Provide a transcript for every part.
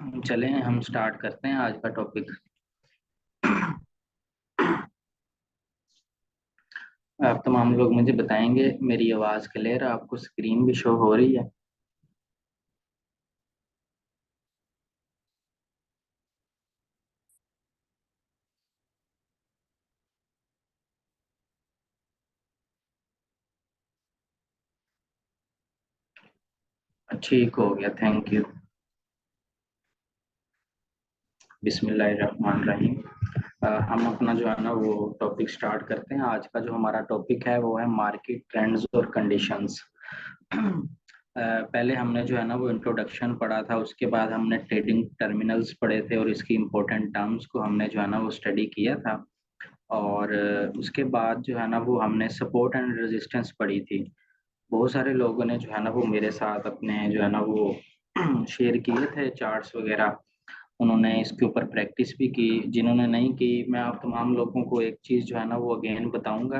चलें हम स्टार्ट करते हैं आज का टॉपिक। आप तमाम लोग मुझे बताएंगे मेरी आवाज़ क्लियर है, आपको स्क्रीन भी शो हो रही है? ठीक हो गया, थैंक यू। बिस्मिल्लाहिर्रहमानिर्रहीम। हम अपना जो है ना वो टॉपिक स्टार्ट करते हैं। आज का जो हमारा टॉपिक है वो है मार्केट ट्रेंड्स और कंडीशंस। पहले हमने जो है ना वो इंट्रोडक्शन पढ़ा था, उसके बाद हमने ट्रेडिंग टर्मिनल्स पढ़े थे और इसकी इम्पोर्टेंट टर्म्स को हमने जो है ना वो स्टडी किया था। और उसके बाद जो है ना वो हमने सपोर्ट एंड रेजिस्टेंस पढ़ी थी। बहुत सारे लोगों ने जो है ना वो मेरे साथ अपने जो है ना वो शेयर किए थे चार्ट्स वगैरह। उन्होंने इसके ऊपर प्रैक्टिस भी की। जिन्होंने नहीं की, मैं आप तमाम लोगों को एक चीज़ जो है ना वो अगेन बताऊंगा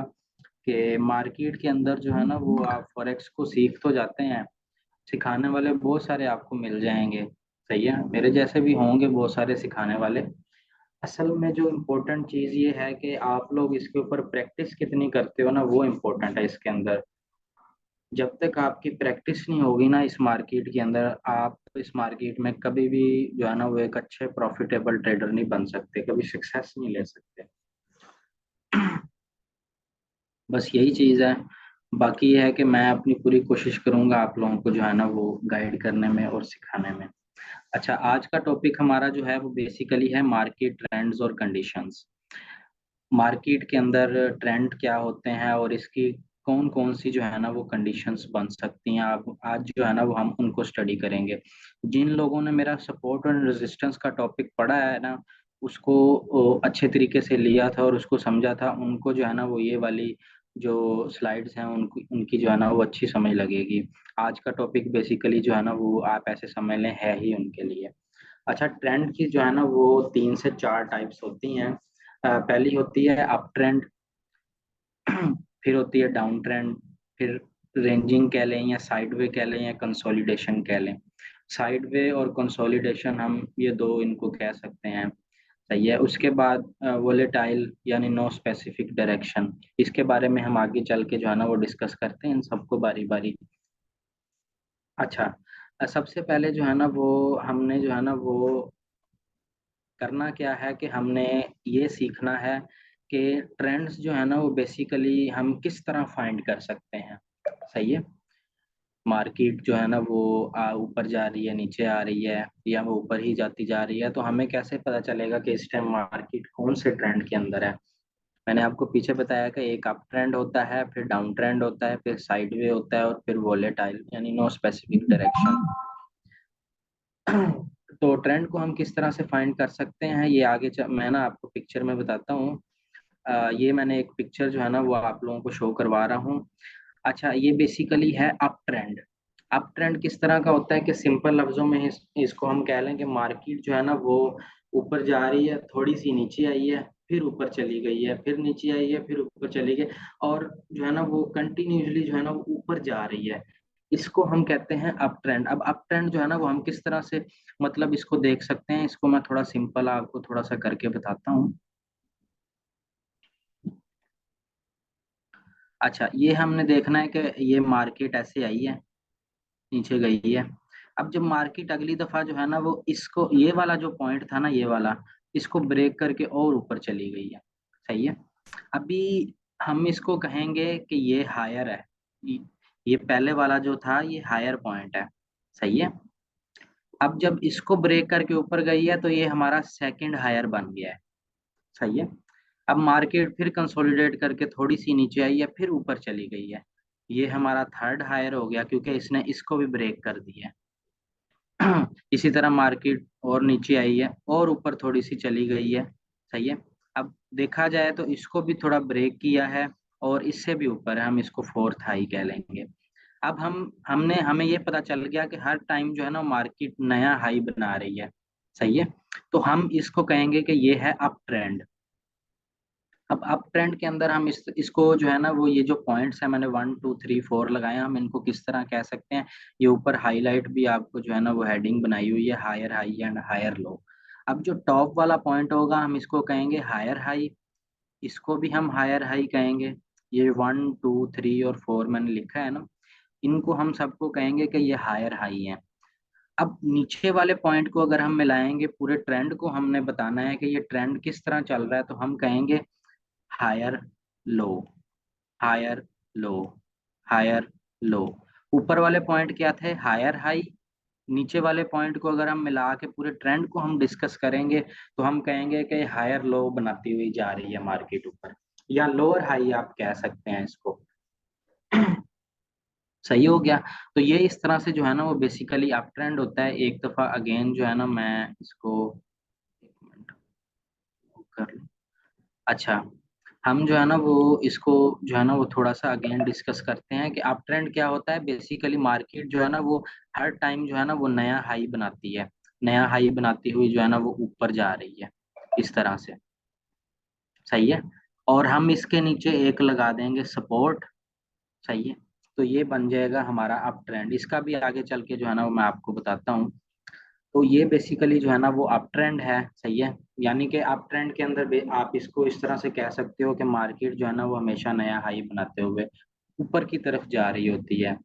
कि मार्केट के अंदर जो है ना वो आप फॉरेक्स को सीख तो जाते हैं, सिखाने वाले बहुत सारे आपको मिल जाएंगे। सही है, मेरे जैसे भी होंगे बहुत सारे सिखाने वाले। असल में जो इम्पोर्टेंट चीज़ ये है कि आप लोग इसके ऊपर प्रैक्टिस कितनी करते हो ना, वो इम्पोर्टेंट है इसके अंदर। जब तक आपकी प्रैक्टिस नहीं होगी ना इस मार्केट के अंदर, आप इस मार्केट में कभी भी जो है ना वो एक अच्छे प्रॉफिटेबल ट्रेडर नहीं बन सकते, कभी सक्सेस नहीं ले सकते। बस यही चीज़ है। बाकी ये है कि मैं अपनी पूरी कोशिश करूंगा आप लोगों को जो है ना वो गाइड करने में और सिखाने में। अच्छा, आज का टॉपिक हमारा जो है वो बेसिकली है मार्केट ट्रेंड्स और कंडीशंस। मार्केट के अंदर ट्रेंड क्या होते हैं और इसकी कौन कौन सी जो है ना वो कंडीशंस बन सकती हैं। आप आज जो है ना वो हम उनको स्टडी करेंगे। जिन लोगों ने मेरा सपोर्ट और रेजिस्टेंस का टॉपिक पढ़ा है ना, उसको अच्छे तरीके से लिया था और उसको समझा था, उनको जो है ना वो ये वाली जो स्लाइड्स हैं उनकी उनकी जो है ना वो अच्छी समझ लगेगी। आज का टॉपिक बेसिकली जो है ना वो आप ऐसे समझ लें है ही उनके लिए। अच्छा, ट्रेंड की जो है ना वो 3 से 4 टाइप्स होती हैं। पहली होती है अप ट्रेंड, फिर होती है डाउन ट्रेंड, फिर रेंजिंग कह लें या साइडवे कह लें या कंसोलिडेशन कह लें। साइडवे और कंसोलिडेशन हम ये दो इनको कह सकते हैं। सही है। उसके बाद वोलेटाइल यानी नो स्पेसिफिक डायरेक्शन, इसके बारे में हम आगे चल के जो है ना वो डिस्कस करते हैं इन सबको बारी बारी। अच्छा, सबसे पहले जो है ना वो हमने जो है ना वो करना क्या है कि हमने ये सीखना है कि ट्रेंड्स जो है ना वो बेसिकली हम किस तरह फाइंड कर सकते हैं। सही है। मार्केट जो है ना वो ऊपर जा रही है, नीचे आ रही है, या वो ऊपर ही जाती जा रही है, तो हमें कैसे पता चलेगा कि इस टाइम मार्केट कौन से ट्रेंड के अंदर है। मैंने आपको पीछे बताया कि एक अप ट्रेंड होता है, फिर डाउन ट्रेंड होता है, फिर साइडवे होता है और फिर वोलेटाइल यानी नो स्पेसिफिक डायरेक्शन। तो ट्रेंड को हम किस तरह से फाइंड कर सकते हैं ये मैं ना आपको पिक्चर में बताता हूँ। ये मैंने एक पिक्चर जो है ना वो आप लोगों को शो करवा रहा हूँ। अच्छा, ये बेसिकली है अप ट्रेंड। अप ट्रेंड किस तरह का होता है कि सिंपल लफ्जों में इसको हम कह लें कि मार्केट जो है ना वो ऊपर जा रही है, थोड़ी सी नीचे आई है, फिर ऊपर चली गई है, फिर नीचे आई है, फिर ऊपर चली गई, और जो है ना वो कंटिन्यूसली जो है ना वो ऊपर जा रही है। इसको हम कहते हैं अप ट्रेंड। अब अप ट्रेंड जो है ना वो हम किस तरह से मतलब इसको देख सकते हैं, इसको मैं थोड़ा सिंपल आपको थोड़ा सा करके बताता हूँ। अच्छा, ये हमने देखना है कि ये मार्केट ऐसे आई है, नीचे गई है। अब जब मार्केट अगली दफा जो है ना वो इसको ये वाला जो पॉइंट था ना, ये वाला, इसको ब्रेक करके और ऊपर चली गई है। सही है। अभी हम इसको कहेंगे कि ये हायर है। ये पहले वाला जो था ये हायर पॉइंट है। सही है। अब जब इसको ब्रेक करके ऊपर गई है तो ये हमारा सेकंड हायर बन गया है। सही है। अब मार्केट फिर कंसोलिडेट करके थोड़ी सी नीचे आई है, फिर ऊपर चली गई है। ये हमारा थर्ड हायर हो गया क्योंकि इसने इसको भी ब्रेक कर दिया है। इसी तरह मार्केट और नीचे आई है और ऊपर थोड़ी सी चली गई है। सही है। अब देखा जाए तो इसको भी थोड़ा ब्रेक किया है और इससे भी ऊपर है, हम इसको फोर्थ हाई कह लेंगे। अब हमने हमें ये पता चल गया कि हर टाइम जो है ना मार्केट नया हाई बना रही है। सही है। तो हम इसको कहेंगे कि ये है अप ट्रेंड। अब अप ट्रेंड के अंदर हम इसको जो है ना वो ये जो पॉइंट्स है मैंने 1 2 3 4 लगाए हैं, हम इनको किस तरह कह सकते हैं। ये ऊपर हाईलाइट भी आपको जो है ना वो हेडिंग बनाई हुई है, higher high and higher low. अब जो टॉप वाला पॉइंट होगा हम इसको कहेंगे हायर हाई, इसको भी हम हायर हाई कहेंगे। ये 1 2 3 और 4 मैंने लिखा है ना, इनको हम सबको कहेंगे कि ये हायर हाई है। अब नीचे वाले पॉइंट को अगर हम मिलाएंगे, पूरे ट्रेंड को हमने बताना है कि ये ट्रेंड किस तरह चल रहा है, तो हम कहेंगे higher low, higher low, higher low. ऊपर वाले पॉइंट क्या थे, हायर हाई। नीचे वाले पॉइंट को अगर हम मिला के पूरे ट्रेंड को हम डिस्कस करेंगे, तो हम कहेंगे कि हायर लो बनाती हुई जा रही है मार्केट ऊपर, या लोअर हाई आप कह सकते हैं इसको। सही हो गया। तो ये इस तरह से जो है ना वो बेसिकली अप ट्रेंड होता है। एक दफा अगेन जो है ना मैं इसको एक मिनट कर लूं। अच्छा, हम जो है ना वो इसको जो है ना वो थोड़ा सा अगेन डिस्कस करते हैं कि अप ट्रेंड क्या होता है। बेसिकली मार्केट जो है ना वो हर टाइम जो है ना वो नया हाई बनाती है, नया हाई बनाती हुई जो है ना वो ऊपर जा रही है इस तरह से। सही है। और हम इसके नीचे एक लगा देंगे सपोर्ट। सही है। तो ये बन जाएगा हमारा अप ट्रेंड। इसका भी आगे चल के जो है ना वो मैं आपको बताता हूँ। तो ये बेसिकली जो है ना वो अप ट्रेंड है। सही है। यानी कि अप ट्रेंड के अंदर आप इसको इस तरह से कह सकते हो कि मार्केट जो है ना वो हमेशा नया हाई बनाते हुए ऊपर की तरफ जा रही होती है।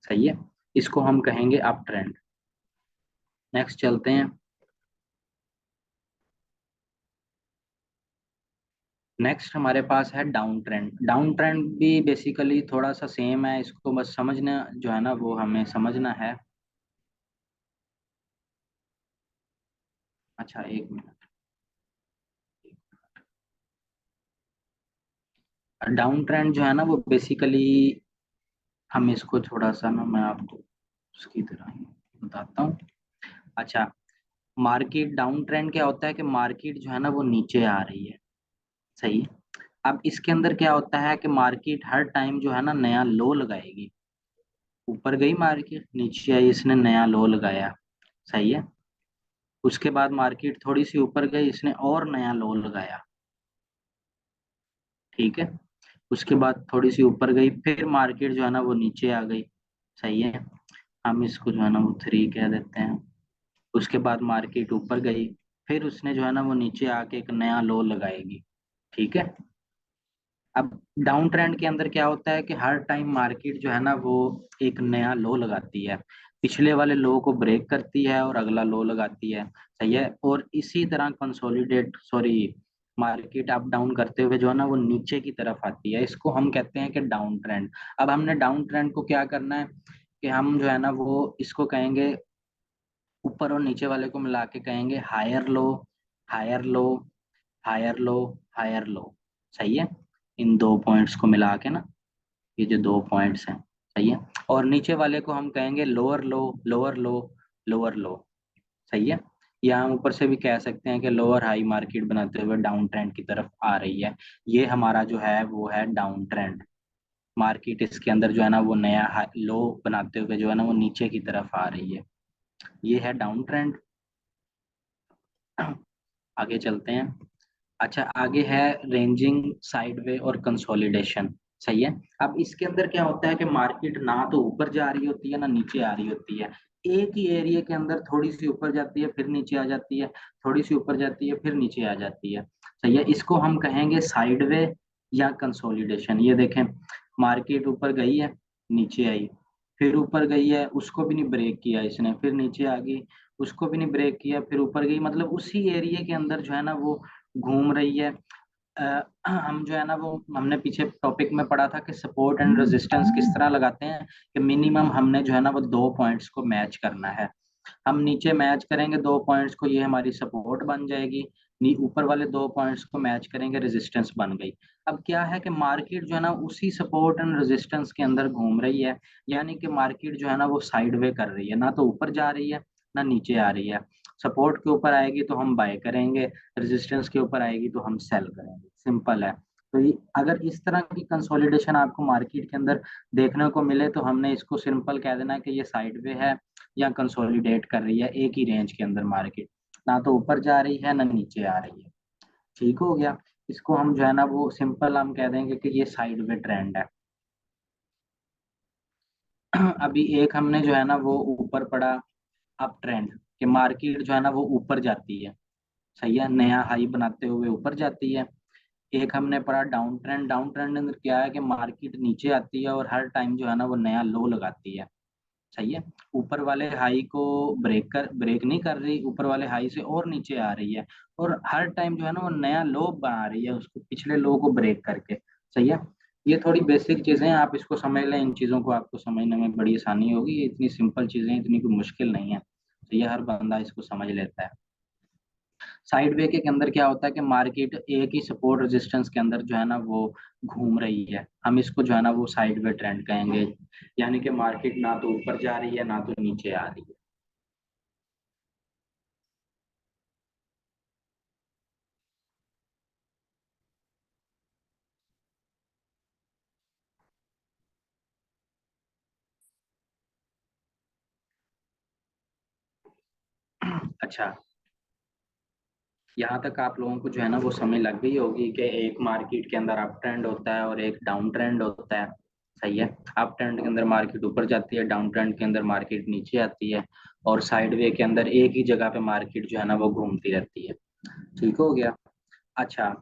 सही है। इसको हम कहेंगे अप ट्रेंड। नेक्स्ट चलते हैं। नेक्स्ट हमारे पास है डाउन ट्रेंड। डाउन ट्रेंड भी बेसिकली थोड़ा सा सेम है, इसको बस समझना जो है ना वो हमें समझना है। अच्छा, एक मिनट। डाउन ट्रेंड जो है ना वो बेसिकली हम इसको थोड़ा सा ना मैं आपको उसकी तरह ही बताता हूँ। अच्छा, मार्केट डाउन ट्रेंड क्या होता है कि मार्केट जो है ना वो नीचे आ रही है। सही है। अब इसके अंदर क्या होता है कि मार्केट हर टाइम जो है ना नया लो लगाएगी। ऊपर गई मार्केट, नीचे आई, इसने नया लो लगाया। सही है। उसके बाद मार्केट थोड़ी सी ऊपर गई, इसने और नया लो लगाया। ठीक है। उसके बाद थोड़ी सी ऊपर गई, फिर मार्केट जो है ना वो नीचे आ गई। सही है। हम इसको जो है ना वो 3 कह देते हैं। उसके बाद मार्केट ऊपर गई, फिर उसने जो है ना वो नीचे आके एक नया लो लगाएगी। ठीक है। अब डाउन ट्रेंड के अंदर क्या होता है कि हर टाइम मार्केट जो है ना वो एक नया लो लगाती है, पिछले वाले लो को ब्रेक करती है और अगला लो लगाती है। सही है। और इसी तरह consolidate sorry market up down करते हुए जो है ना वो नीचे की तरफ आती है। इसको हम कहते हैं कि डाउन ट्रेंड। अब हमने डाउन ट्रेंड को क्या करना है कि हम जो है ना वो इसको कहेंगे, ऊपर और नीचे वाले को मिला के कहेंगे higher low, higher low, higher low, higher low. सही है। इन दो पॉइंट्स को मिला के ना, ये जो दो पॉइंट्स हैं। सही है। और नीचे वाले को हम कहेंगे लोअर लो, लोअर लो, लोअर लो। सही है। या हम ऊपर से भी कह सकते हैं कि लोअर हाई मार्केट बनाते हुए डाउन ट्रेंड की तरफ आ रही है। ये हमारा जो है वो है डाउन ट्रेंड। मार्केट इसके अंदर जो है ना वो नया लो बनाते हुए जो है ना वो नीचे की तरफ आ रही है। ये है डाउन ट्रेंड। आगे चलते हैं। अच्छा, आगे है रेंजिंग, साइडवे और कंसोलिडेशन। सही है। अब इसके अंदर क्या होता है कि मार्केट ना तो ऊपर जा रही होती है ना नीचे आ रही होती है। एक ही एरिया के अंदर थोड़ी सी ऊपर जाती है फिर नीचे आ जाती है, थोड़ी सी ऊपर जाती है फिर नीचे आ जाती है। सही है। इसको हम कहेंगे साइडवे या कंसोलिडेशन। ये देखें, मार्केट ऊपर गई है, नीचे आई, फिर ऊपर गई है, उसको भी नहीं ब्रेक किया इसने, फिर नीचे आ गई, उसको भी नहीं ब्रेक किया, फिर ऊपर गई। मतलब उसी एरिया के अंदर जो है ना वो घूम रही है। हम जो है ना वो हमने पीछे टॉपिक में पढ़ा था कि सपोर्ट एंड रेजिस्टेंस किस तरह लगाते हैं, कि मिनिमम हमने जो है ना वो दो पॉइंट्स को मैच करना है। हम नीचे मैच करेंगे दो पॉइंट्स को, ये हमारी सपोर्ट बन जाएगी। ऊपर वाले दो पॉइंट्स को मैच करेंगे, रेजिस्टेंस बन गई। अब क्या है कि मार्केट जो है ना उसी सपोर्ट एंड रेजिस्टेंस के अंदर घूम रही है। यानी कि मार्केट जो है ना वो साइडवे कर रही है, ना तो ऊपर जा रही है ना नीचे आ रही है। सपोर्ट के ऊपर आएगी तो हम बाय करेंगे, रेजिस्टेंस के ऊपर आएगी तो हम सेल करेंगे। सिंपल है। तो ये अगर इस तरह की कंसोलिडेशन आपको मार्केट के अंदर देखने को मिले, तो हमने इसको सिंपल कह देना कि ये साइडवे है या कंसोलिडेट कर रही है एक ही रेंज के अंदर मार्केट, ना तो ऊपर जा रही है ना नीचे आ रही है। ठीक हो गया। इसको हम जो है ना वो सिंपल हम कह देंगे कि ये साइडवे ट्रेंड है। अभी एक हमने जो है ना वो ऊपर पड़ा अप ट्रेंड, कि मार्केट जो है ना वो ऊपर जाती है, सही है, नया हाई बनाते हुए ऊपर जाती है। एक हमने पढ़ा डाउन ट्रेंड, डाउन ट्रेंड अंदर क्या है कि मार्केट नीचे आती है और हर टाइम जो है ना वो नया लो लगाती है, सही है, ऊपर वाले हाई को ब्रेक नहीं कर रही, ऊपर वाले हाई से और नीचे आ रही है, और हर टाइम जो है ना वो नया लो बना रही है उसको पिछले लो को ब्रेक करके, सही है। ये थोड़ी बेसिक चीजें हैं, आप इसको समझ लें, इन चीजों को आपको समझने में बड़ी आसानी होगी, ये इतनी सिंपल चीजें हैं, इतनी कोई मुश्किल नहीं है, तो ये हर बंदा इसको समझ लेता है। साइड वे के अंदर क्या होता है कि मार्केट एक ही सपोर्ट रेजिस्टेंस के अंदर जो है ना वो घूम रही है, हम इसको जो है ना वो साइड वे ट्रेंड कहेंगे, यानी कि मार्केट ना तो ऊपर जा रही है ना तो नीचे आ रही है। अच्छा, यहाँ तक आप लोगों को जो है ना वो समझ लग गई होगी कि एक मार्केट के अंदर अप ट्रेंड होता है और एक डाउन ट्रेंड होता है, सही है। अप ट्रेंड के अंदर मार्केट ऊपर जाती है, डाउन ट्रेंड के अंदर मार्केट नीचे आती है, और साइड वे के अंदर एक ही जगह पे मार्केट जो है ना वो घूमती रहती है। ठीक हो गया। अच्छा,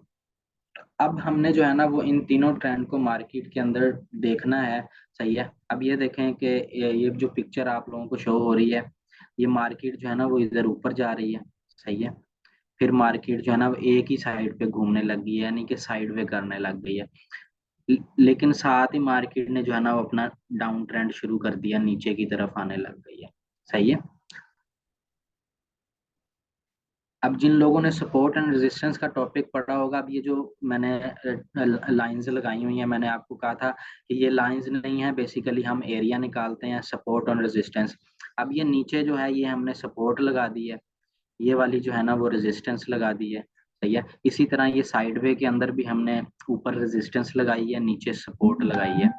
अब हमने जो है ना वो इन तीनों ट्रेंड को मार्केट के अंदर देखना है, सही है। अब ये देखें कि ये जो पिक्चर आप लोगों को शो हो रही है, ये मार्केट जो है ना वो इधर ऊपर जा रही है, सही है। फिर मार्केट जो है ना वो एक ही साइड पे घूमने लग गई है, यानी कि साइड वे करने लग गई है। लेकिन साथ ही मार्केट ने जो है ना वो अपना डाउन ट्रेंड शुरू कर दिया, नीचे की तरफ आने लग गई है, सही है। अब जिन लोगों ने सपोर्ट एंड रेजिस्टेंस का टॉपिक पढ़ा होगा, अब ये जो मैंने लाइंस लगाई हुई हैं, मैंने आपको कहा था कि ये लाइंस नहीं है, बेसिकली हम एरिया निकालते हैं सपोर्ट और रेजिस्टेंस। अब ये नीचे जो है ये हमने सपोर्ट लगा दी है, ये वाली जो है ना वो रेजिस्टेंस लगा दी है, सही है। इसी तरह ये साइड वे के अंदर भी हमने ऊपर रेजिस्टेंस लगाई है, नीचे सपोर्ट लगाई है,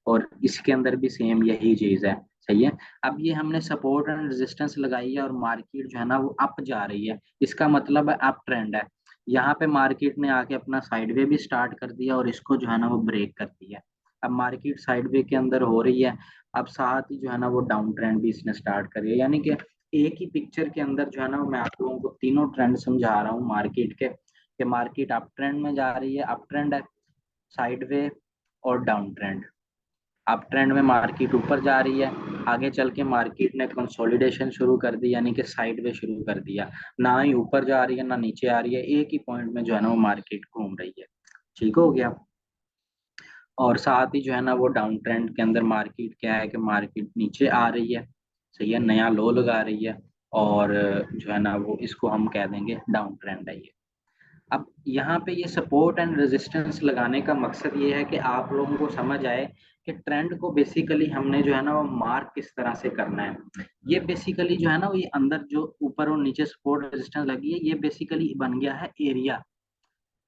और इसके अंदर भी सेम यही चीज है, सही है। अब ये हमने सपोर्ट एंड रेजिस्टेंस लगाई है और मार्केट जो है ना वो अप जा रही है, इसका मतलब है अप ट्रेंड है। यहाँ पे मार्केट ने आके अपना साइडवे भी स्टार्ट कर दिया और इसको जो है ना वो ब्रेक कर दिया। अब मार्केट साइडवे के अंदर हो रही है, अब साथ ही जो है ना वो डाउन ट्रेंड भी इसने स्टार्ट कर दिया, यानी कि एक ही पिक्चर के अंदर जो है ना मैं आप लोगों को तीनों ट्रेंड समझा रहा हूँ मार्केट के, कि मार्केट अप ट्रेंड में जा रही है, अप ट्रेंड है, साइडवे और डाउन ट्रेंड। अप ट्रेंड में मार्केट ऊपर जा रही है, आगे चल के मार्केट ने कंसोलिडेशन शुरू कर दी, यानी कि साइड वे शुरू कर दिया, ना ही ऊपर जा रही है ना नीचे आ रही है, एक ही पॉइंट में जो है ना वो मार्केट घूम रही है। ठीक हो गया। और साथ ही जो है ना वो डाउन ट्रेंड के अंदर मार्केट क्या है कि मार्केट नीचे आ रही है, सही है, नया लो लगा रही है, और जो है ना वो इसको हम कह देंगे डाउन ट्रेंड है ये। अब यहाँ पे ये सपोर्ट एंड रेजिस्टेंस लगाने का मकसद ये है कि आप लोगों को समझ आए कि ट्रेंड को बेसिकली हमने जो है ना वो मार्क किस तरह से करना है। ये बेसिकली जो है ना वो ये अंदर जो ऊपर और नीचे सपोर्ट रेजिस्टेंस लगी है, ये बेसिकली बन गया है एरिया,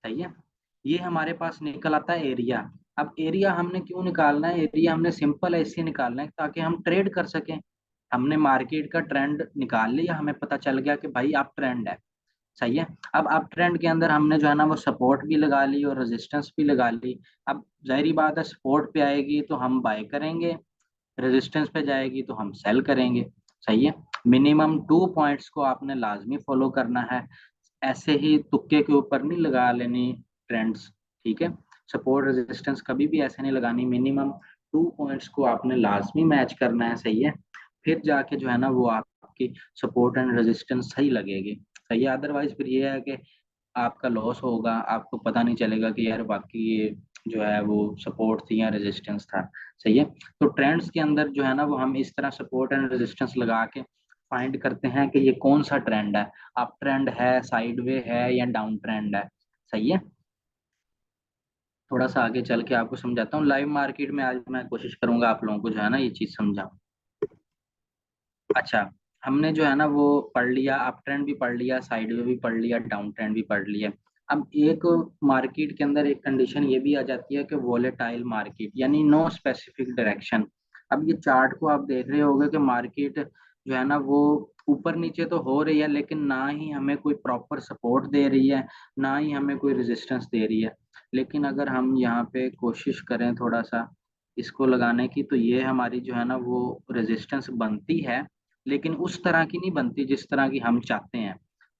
सही है। ये हमारे पास निकल आता है एरिया। अब एरिया हमने क्यों निकालना है, एरिया हमने सिंपल ऐसे निकालना है ताकि हम ट्रेड कर सकें। हमने मार्केट का ट्रेंड निकाल लिया, हमें पता चल गया कि भाई अब ट्रेंड है, सही है। अब अप ट्रेंड के अंदर हमने जो है ना वो सपोर्ट भी लगा ली और रेजिस्टेंस भी लगा ली। अब जाहिर बात है, सपोर्ट पे आएगी तो हम बाय करेंगे, रेजिस्टेंस पे जाएगी तो हम सेल करेंगे, सही है। मिनिमम 2 पॉइंट्स को आपने लाजमी फॉलो करना है, ऐसे ही तुक्के के ऊपर नहीं लगा लेनी ट्रेंड्स, ठीक है। सपोर्ट रेजिस्टेंस कभी भी ऐसे नहीं लगानी, मिनिमम 2 पॉइंट्स को आपने लाजमी मैच करना है, सही है। फिर जाके जो है ना वो आपकी सपोर्ट एंड रेजिस्टेंस सही लगेगी, सही है। अदरवाइज फिर ये है कि आपका लॉस होगा, आपको पता नहीं चलेगा कि यार बाकी ये जो है वो सपोर्ट थी या रेजिस्टेंस था, सही है। तो ट्रेंड्स के अंदर जो है ना वो हम इस तरह सपोर्ट एंड रेजिस्टेंस लगा के फाइंड करते हैं कि ये कौन सा ट्रेंड है, अप ट्रेंड है, साइडवे है, या डाउन ट्रेंड है, सही है। थोड़ा सा आगे चल के आपको समझाता हूँ, लाइव मार्केट में आज मैं कोशिश करूंगा आप लोगों को जो है ना ये चीज समझाऊं। अच्छा, हमने जो है ना वो पढ़ लिया, अप ट्रेंड भी पढ़ लिया, साइडवे भी पढ़ लिया, डाउन ट्रेंड भी पढ़ लिया। अब एक मार्केट के अंदर एक कंडीशन ये भी आ जाती है कि वोलेटाइल मार्केट, यानी नो स्पेसिफिक डायरेक्शन। अब ये चार्ट को आप देख रहे होगे कि मार्केट जो है ना वो ऊपर नीचे तो हो रही है, लेकिन ना ही हमें कोई प्रॉपर सपोर्ट दे रही है, ना ही हमें कोई रेजिस्टेंस दे रही है। लेकिन अगर हम यहाँ पे कोशिश करें थोड़ा सा इसको लगाने की, तो ये हमारी जो है ना वो रेजिस्टेंस बनती है, लेकिन उस तरह की नहीं बनती जिस तरह की हम चाहते हैं।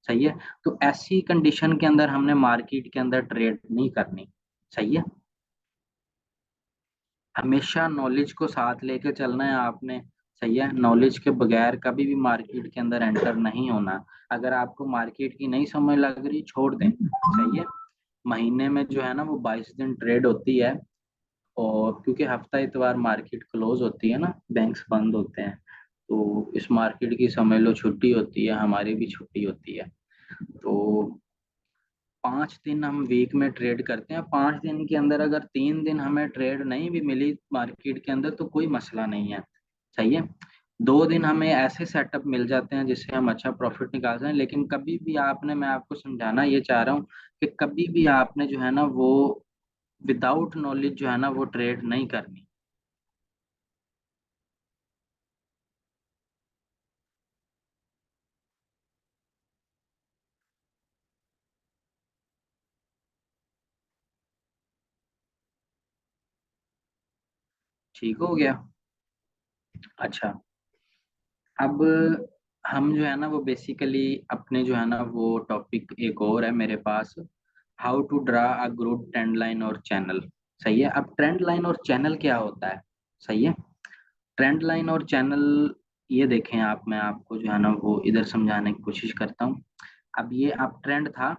सही है। तो ऐसी कंडीशन के अंदर हमने मार्केट के अंदर ट्रेड नहीं करनी। सही है। हमेशा नॉलेज को साथ लेके चलना है आपने। सही है। नॉलेज के बगैर कभी भी मार्केट के अंदर एंटर नहीं होना। अगर आपको मार्केट की नहीं समझ लग रही, छोड़ दें। सही है। महीने में जो है ना वो 22 दिन ट्रेड होती है, और क्योंकि हफ्ता इतवार मार्केट क्लोज होती है ना, बैंक्स बंद होते हैं, तो इस मार्केट की समझ लो छुट्टी होती है, हमारी भी छुट्टी होती है। तो 5 दिन हम वीक में ट्रेड करते हैं। 5 दिन के अंदर अगर 3 दिन हमें ट्रेड नहीं भी मिली मार्केट के अंदर तो कोई मसला नहीं है। सही है। 2 दिन हमें ऐसे सेटअप मिल जाते हैं जिससे हम अच्छा प्रॉफिट निकाल सकते हैं, लेकिन कभी भी आपने, मैं आपको समझाना ये चाह रहा हूँ कि कभी भी आपने जो है ना वो विदाउट नॉलेज जो है ना वो ट्रेड नहीं करनी। ठीक हो गया। अच्छा। अब हम जो है ना वो बेसिकली अपने जो है ना वो टॉपिक एक और है मेरे पास, how to draw a good trend line और चैनल। सही है। अब ट्रेंड लाइन और चैनल क्या होता है? सही है। ट्रेंड लाइन और चैनल, ये देखें आप, मैं आपको जो है ना वो इधर समझाने की कोशिश करता हूँ। अब ये अप ट्रेंड था।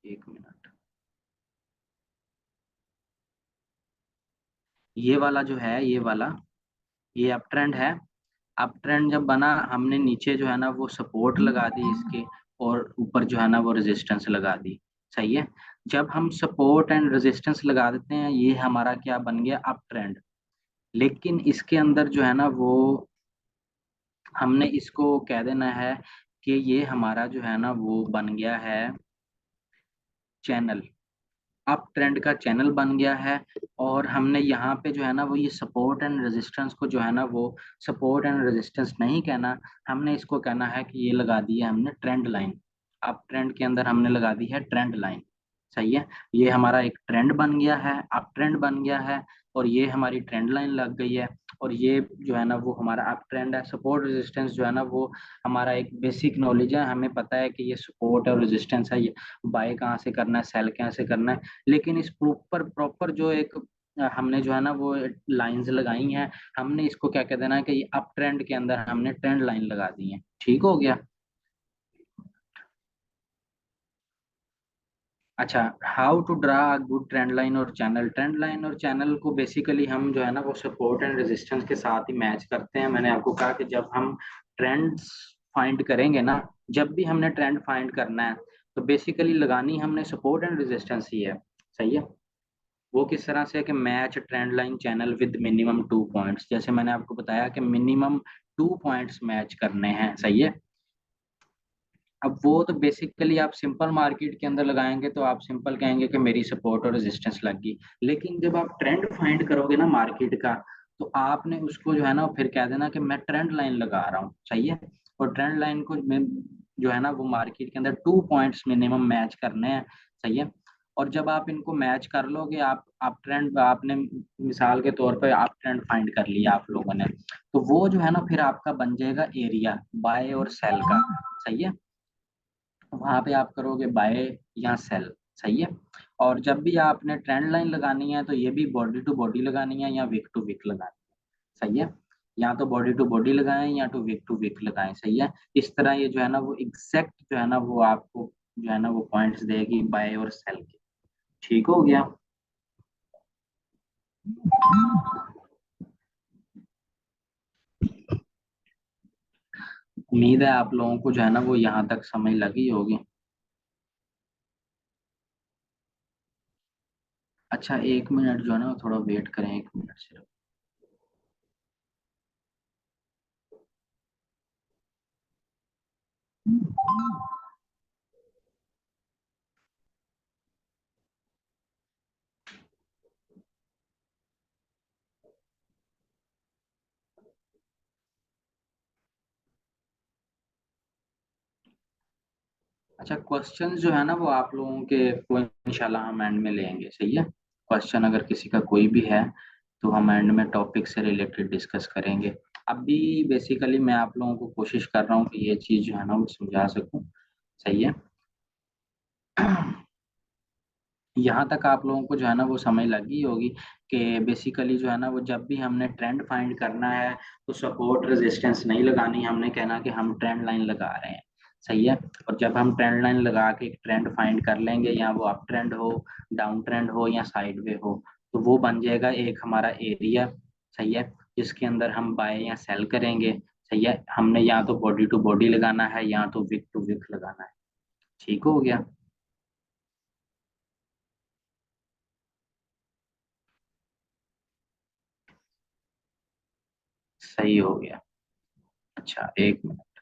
एक मिनट। ये वाला जो है, ये वाला, ये अप ट्रेंड है। अप ट्रेंड जब बना, हमने नीचे जो है ना वो सपोर्ट लगा दी इसके, और ऊपर जो है ना वो रेजिस्टेंस लगा दी। सही है। जब हम सपोर्ट एंड रेजिस्टेंस लगा देते हैं, ये हमारा क्या बन गया? Up trend. लेकिन इसके अंदर जो है ना वो हमने इसको कह देना है कि ये हमारा जो है ना वो बन गया है चैनल। अप ट्रेंड का चैनल बन गया है। और हमने यहाँ पे जो है ना वो ये सपोर्ट एंड रेजिस्टेंस को जो है ना वो सपोर्ट एंड रेजिस्टेंस नहीं कहना, हमने इसको कहना है कि ये लगा दी है हमने ट्रेंड लाइन। अप ट्रेंड के अंदर हमने लगा दी है ट्रेंड लाइन। सही है। ये हमारा एक ट्रेंड बन गया है, अप ट्रेंड बन गया है, और ये हमारी ट्रेंड लाइन लग गई है। और ये जो है ना वो हमारा अप ट्रेंड है। सपोर्ट रेजिस्टेंस जो है ना वो हमारा एक बेसिक नॉलेज है, हमें पता है कि ये सपोर्ट और रेजिस्टेंस है, ये बाय कहाँ से करना है, सेल कहाँ से करना है। लेकिन इस प्रॉपर प्रॉपर जो एक हमने जो है ना वो लाइंस लगाई हैं, हमने इसको क्या कह देना है कि ये अप ट्रेंड के अंदर हमने ट्रेंड लाइन लगा दी है। ठीक हो गया। अच्छा। How to draw good trend line और चैनल। ट्रेंड लाइन और चैनल को बेसिकली हम जो है ना वो सपोर्ट एंड रेजिस्टेंस के साथ ही मैच करते हैं। मैंने आपको कहा कि जब हम ट्रेंड्स फाइंड करेंगे ना, जब भी हमने ट्रेंड फाइंड करना है, तो बेसिकली लगानी हमने सपोर्ट एंड रेजिस्टेंस ही है। सही है। वो किस तरह से है कि match trend line channel with minimum 2 points, जैसे मैंने आपको बताया कि मिनिमम 2 पॉइंट्स मैच करने हैं। सही है। अब वो तो बेसिकली आप सिंपल मार्केट के अंदर लगाएंगे तो आप सिंपल कहेंगे कि मेरी सपोर्ट और रेजिस्टेंस लग गई। लेकिन जब आप ट्रेंड फाइंड करोगे ना मार्केट का, तो आपने उसको जो है ना फिर कह देना कि मैं ट्रेंड लाइन लगा रहा हूँ। सही है। और ट्रेंड लाइन को मैं जो है ना वो मार्केट के अंदर 2 पॉइंट्स मिनिमम मैच करने हैं। सही है। और जब आप इनको मैच कर लोगे, आप ट्रेंड आपने मिसाल के तौर पे आप ट्रेंड फाइंड कर लिया आप लोगों ने, तो वो जो है ना फिर आपका बन जाएगा एरिया बाय और सेल का। सही है। वहां पे आप करोगे बाय या सेल। सही है। और जब भी आपने ट्रेंड लाइन लगानी है, तो ये भी बॉडी टू बॉडी लगानी है या विक टू विक लगानी है। सही है। या तो बॉडी टू बॉडी लगाएं या टू विक लगाएं। सही है। इस तरह ये जो है ना वो एग्जैक्ट जो है ना वो आपको जो है ना वो पॉइंट्स देगी बाय और सेल के। ठीक हो गया। उम्मीद है आप लोगों को जो है ना वो यहाँ तक समझ लगी होगी। अच्छा, 1 मिनट जो है ना थोड़ा वेट करें, 1 मिनट सिर्फ। अच्छा, क्वेश्चन जो है ना वो आप लोगों के को इंशाल्लाह हम एंड में लेंगे, सही है। क्वेश्चन अगर किसी का कोई भी है तो हम एंड में टॉपिक से रिलेटेड डिस्कस करेंगे। अभी बेसिकली मैं आप लोगों को कोशिश कर रहा हूँ कि ये चीज़ जो है ना वो समझा सकूं, सही है। यहाँ तक आप लोगों को जो है ना वो समझ लगी होगी कि बेसिकली जो है ना वो जब भी हमने ट्रेंड फाइंड करना है तो सपोर्ट रेजिस्टेंस नहीं लगानी, हमने कहना कि हम ट्रेंड लाइन लगा रहे हैं, सही है। और जब हम ट्रेंड लाइन लगा के एक ट्रेंड फाइंड कर लेंगे, या वो अप ट्रेंड हो, डाउन ट्रेंड हो या साइडवे हो, तो वो बन जाएगा एक हमारा एरिया, सही है, जिसके अंदर हम बाय या सेल करेंगे, सही है। हमने या तो बॉडी टू बॉडी लगाना है या तो विक टू विक लगाना है। ठीक हो गया। सही हो गया। अच्छा, एक मिनट।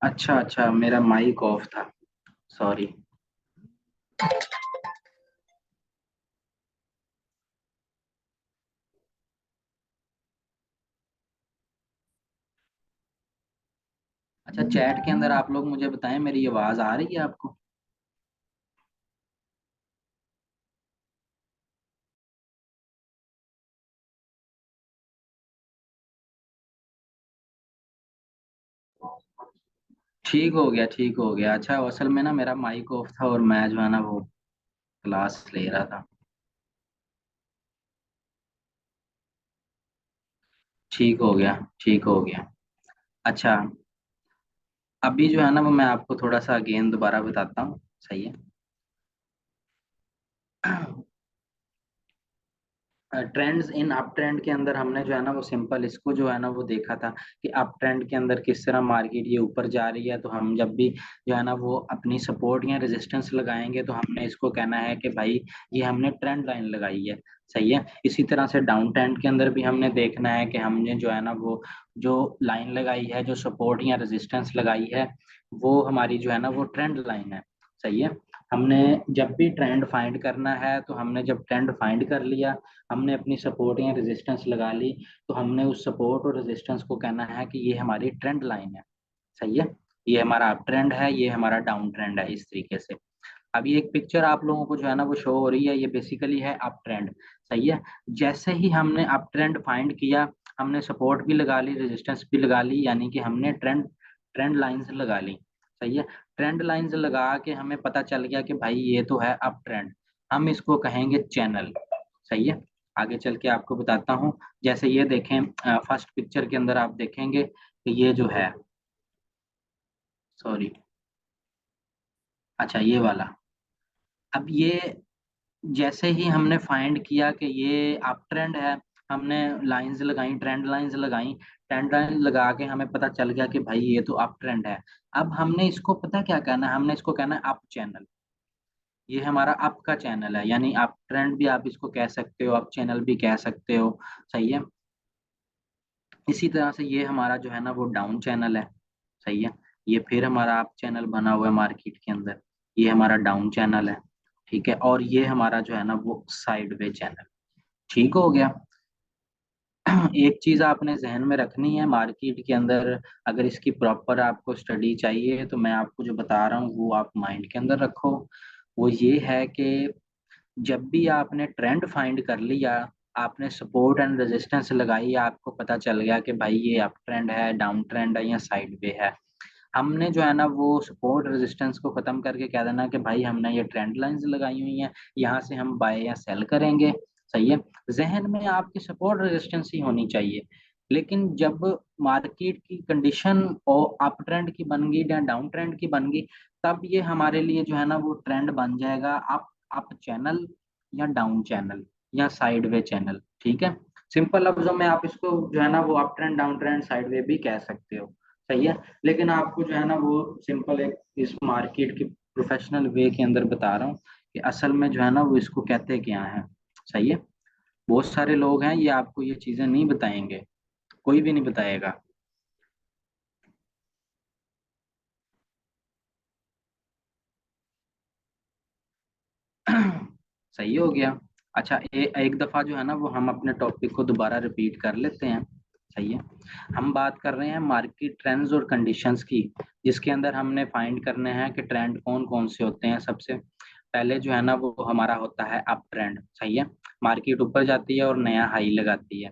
अच्छा अच्छा, मेरा माइक ऑफ था, सॉरी। अच्छा, चैट के अंदर आप लोग मुझे बताएं, मेरी आवाज आ रही है आपको? ठीक हो गया, ठीक हो गया। अच्छा, असल में ना मेरा माइक ऑफ था और मैं जो है ना वो क्लास ले रहा था। ठीक हो गया, ठीक हो गया। अच्छा, अभी जो है ना वो मैं आपको थोड़ा सा अगेन दोबारा बताता हूँ। सही है। ट्रेंड्स इन अप ट्रेंड के अंदर हमने जो है ना वो सिंपल इसको जो है ना वो देखा था कि अप ट्रेंड के अंदर किस तरह मार्केट ये ऊपर जा रही है, तो हम जब भी जो है ना वो अपनी सपोर्ट या रेजिस्टेंस लगाएंगे तो हमने इसको कहना है कि भाई ये हमने ट्रेंड लाइन लगाई है। सही है। इसी तरह से डाउन ट्रेंड के अंदर भी हमने देखना है कि हमने जो है ना वो जो लाइन लगाई है, जो सपोर्ट या रेजिस्टेंस लगाई है, वो हमारी जो है ना वो ट्रेंड लाइन है। सही है। हमने जब भी ट्रेंड फाइंड करना है, तो हमने जब ट्रेंड फाइंड कर लिया, हमने अपनी सपोर्ट या रेजिस्टेंस लगा ली, तो हमने उस सपोर्ट और रेजिस्टेंस को कहना है कि ये हमारी ट्रेंड लाइन है। सही है। ये हमारा अप ट्रेंड है, ये हमारा डाउन ट्रेंड है, इस तरीके से। अभी एक पिक्चर आप लोगों को जो है ना वो शो हो रही है, ये बेसिकली है अप ट्रेंड। सही है। जैसे ही हमने अप ट्रेंड फाइंड किया, हमने सपोर्ट भी लगा ली, रेजिस्टेंस भी लगा ली, यानी कि हमने ट्रेंड ट्रेंड लाइंस लगा ली। सही है। ट्रेंड लाइंस लगा के हमें पता चल गया कि भाई ये तो है अप ट्रेंड, हम इसको कहेंगे चैनल। सही है। आगे चल के आपको बताता हूँ। जैसे ये देखें, फर्स्ट पिक्चर के अंदर आप देखेंगे कि ये जो है, सॉरी, अच्छा ये वाला। अब ये जैसे ही हमने फाइंड किया कि ये अप ट्रेंड है, हमने लाइंस लगाई, ट्रेंड लाइंस लगाई। ट्रेंड लाइन लगा के हमें पता चल गया कि भाई ये तो अप ट्रेंड है। अब हमने इसको पता क्या कहना है, हमने इसको कहना है अप चैनल। ये हमारा अप का चैनल है, यानी अप ट्रेंड भी आप इसको कह सकते हो, अप चैनल भी कह सकते हो। सही है। इसी तरह से ये हमारा जो है ना वो डाउन चैनल है। सही है। ये फिर हमारा अप चैनल बना हुआ है मार्केट के अंदर, ये हमारा डाउन चैनल है। ठीक है। और ये हमारा जो है ना वो साइड वे चैनल। ठीक हो गया। एक चीज आपने जहन में रखनी है मार्केट के अंदर, अगर इसकी प्रॉपर आपको स्टडी चाहिए, तो मैं आपको जो बता रहा हूँ वो आप माइंड के अंदर रखो। वो ये है कि जब भी आपने ट्रेंड फाइंड कर लिया, आपने सपोर्ट एंड रेजिस्टेंस लगाई, आपको पता चल गया कि भाई ये अप ट्रेंड है, डाउन ट्रेंड है या साइड वे है, हमने जो है ना वो सपोर्ट रेजिस्टेंस को खत्म करके कह देना कि भाई हमने ये ट्रेंड लाइंस लगाई हुई हैं, यहाँ से हम बाय या सेल करेंगे। सही है। जहन में आपकी सपोर्ट रेजिस्टेंस ही होनी चाहिए। लेकिन जब मार्केट की कंडीशन और अप ट्रेंड की बन गई या डाउन ट्रेंड की बन गई, तब ये हमारे लिए जो है ना वो ट्रेंड बन जाएगा अप अप चैनल या डाउन चैनल या साइड वे चैनल। ठीक है। सिंपल लफ्जों में आप इसको जो है ना वो up trend, down trend, side way भी कह सकते हो। सही है। लेकिन आपको जो है ना वो सिंपल एक इस मार्केट की प्रोफेशनल वे के अंदर बता रहा हूँ कि असल में जो है ना वो इसको कहते क्या है। सही है। बहुत सारे लोग हैं, ये आपको ये चीजें नहीं बताएंगे, कोई भी नहीं बताएगा। सही हो गया। अच्छा, एक दफा जो है ना वो हम अपने टॉपिक को दोबारा रिपीट कर लेते हैं। सही है। हम बात कर रहे हैं मार्केट ट्रेंड्स और कंडीशंस की, जिसके अंदर हमने फाइंड करने हैं कि ट्रेंड कौन कौन से होते हैं। सबसे पहले जो है ना वो हमारा होता है अप ट्रेंड। सही है। मार्केट ऊपर जाती है और नया हाई लगाती है।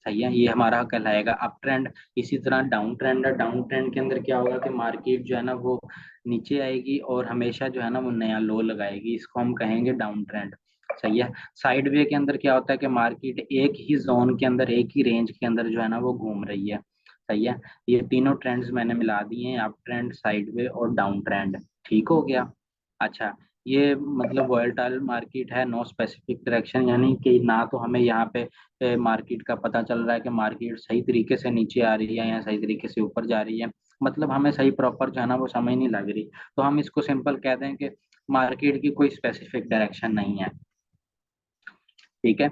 सही है। ये हमारा कहलाएगा अप ट्रेंड। इसी तरह डाउन ट्रेंड है। डाउन ट्रेंड के अंदर क्या होगा कि मार्केट जो है ना वो नीचे आएगी और हमेशा जो है ना वो नया लो लगाएगी, इसको हम कहेंगे डाउन ट्रेंड। सही है। साइड वे के अंदर क्या होता है कि मार्केट एक ही जोन के अंदर, एक ही रेंज के अंदर जो है ना वो घूम रही है। सही है। ये तीनों ट्रेंड्स मैंने मिला दिए हैं, अप ट्रेंड, साइड वे और डाउन ट्रेंड। ठीक हो गया। अच्छा, ये मतलब वॉलेटाइल मार्केट है, नो स्पेसिफिक डायरेक्शन, यानी कि ना तो हमें यहाँ पे मार्केट का पता चल रहा है कि मार्केट सही तरीके से नीचे आ रही है या सही तरीके से ऊपर जा रही है, मतलब हमें सही प्रॉपर जो है ना वो समझ नहीं लग रही, तो हम इसको सिंपल कह दें कि मार्केट की कोई स्पेसिफिक डायरेक्शन नहीं है। ठीक है।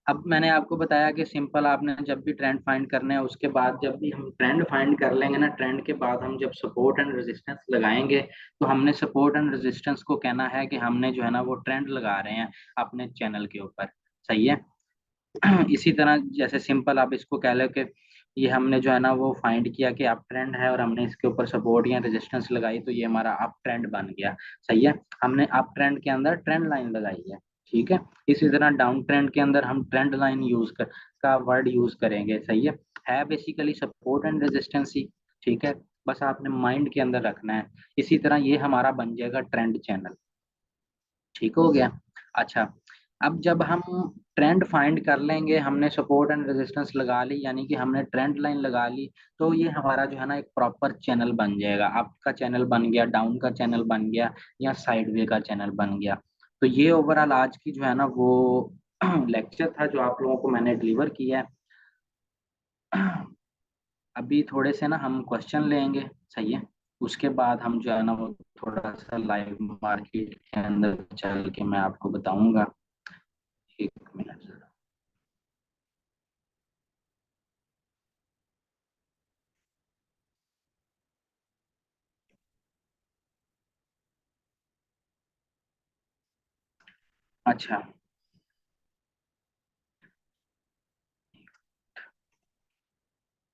अब मैंने आपको बताया कि सिंपल आपने जब भी ट्रेंड फाइंड करना है, उसके बाद जब भी हम ट्रेंड फाइंड कर लेंगे ना, ट्रेंड के बाद हम जब सपोर्ट एंड रेजिस्टेंस लगाएंगे, तो हमने सपोर्ट एंड रेजिस्टेंस को कहना है कि हमने जो है ना वो ट्रेंड लगा रहे हैं अपने चैनल के ऊपर। सही है। इसी तरह जैसे सिंपल आप इसको कह लो कि ये हमने जो है ना वो फाइंड किया कि अप ट्रेंड है और हमने इसके ऊपर सपोर्ट या रेजिस्टेंस लगाई, तो ये हमारा अप ट्रेंड बन गया। सही है। हमने अप ट्रेंड के अंदर ट्रेंड लाइन लगाई है। ठीक है। इसी तरह डाउन ट्रेंड के अंदर हम ट्रेंड लाइन यूज कर का वर्ड यूज करेंगे। सही है बेसिकली सपोर्ट एंड रेजिस्टेंस ही। ठीक है। बस आपने माइंड के अंदर रखना है। इसी तरह ये हमारा बन जाएगा ट्रेंड चैनल। ठीक हो गया। अच्छा, अब जब हम ट्रेंड फाइंड कर लेंगे, हमने सपोर्ट एंड रेजिस्टेंस लगा ली, यानी कि हमने ट्रेंड लाइन लगा ली, तो ये हमारा जो है ना एक प्रॉपर चैनल बन जाएगा। अप का चैनल बन गया, डाउन का चैनल बन गया, या साइडवे का चैनल बन गया। तो ये ओवरऑल आज की जो है ना वो लेक्चर था जो आप लोगों को मैंने डिलीवर किया है। अभी थोड़े से ना हम क्वेश्चन लेंगे। सही है। उसके बाद हम जो है ना वो थोड़ा सा लाइव मार्केट के अंदर चल के मैं आपको बताऊंगा। एक मिनट जरा। अच्छा।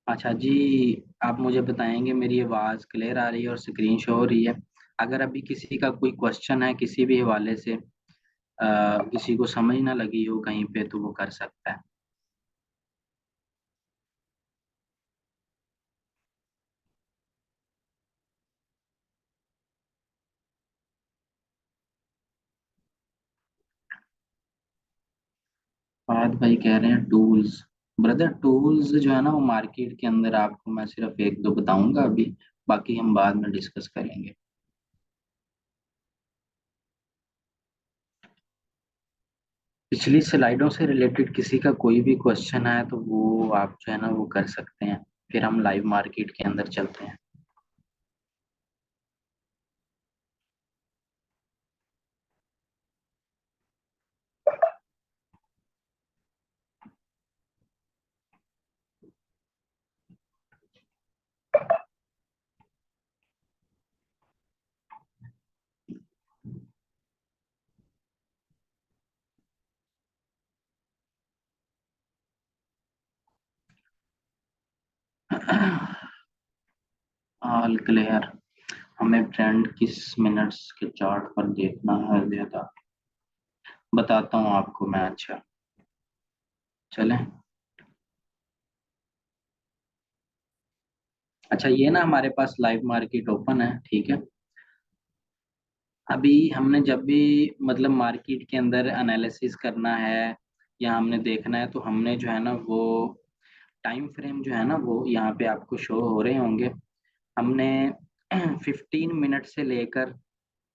अच्छा जी, आप मुझे बताएंगे मेरी आवाज़ क्लियर आ रही है और स्क्रीन शो हो रही है? अगर अभी किसी का कोई क्वेश्चन है किसी भी हवाले से, किसी को समझ ना लगी हो कहीं पे, तो वो कर सकता है। फहद भाई कह रहे हैं टूल्स। ब्रदर टूल्स जो है ना वो मार्केट के अंदर आपको मैं सिर्फ एक दो बताऊंगा अभी, बाकी हम बाद में डिस्कस करेंगे। पिछली स्लाइडों से रिलेटेड किसी का कोई भी क्वेश्चन है तो वो आप जो है ना वो कर सकते हैं, फिर हम लाइव मार्केट के अंदर चलते हैं। All clear. हमें ट्रेंड किस मिनट्स के चार्ट पर देखना है ज्यादा, बताता हूँ आपको मैं। अच्छा, चलें। अच्छा, ये ना हमारे पास लाइव मार्केट ओपन है। ठीक है। अभी हमने जब भी मतलब मार्केट के अंदर एनालिसिस करना है या हमने देखना है, तो हमने जो है ना वो टाइम फ्रेम जो है ना वो यहाँ पे आपको शो हो रहे होंगे। हमने 15 मिनट से लेकर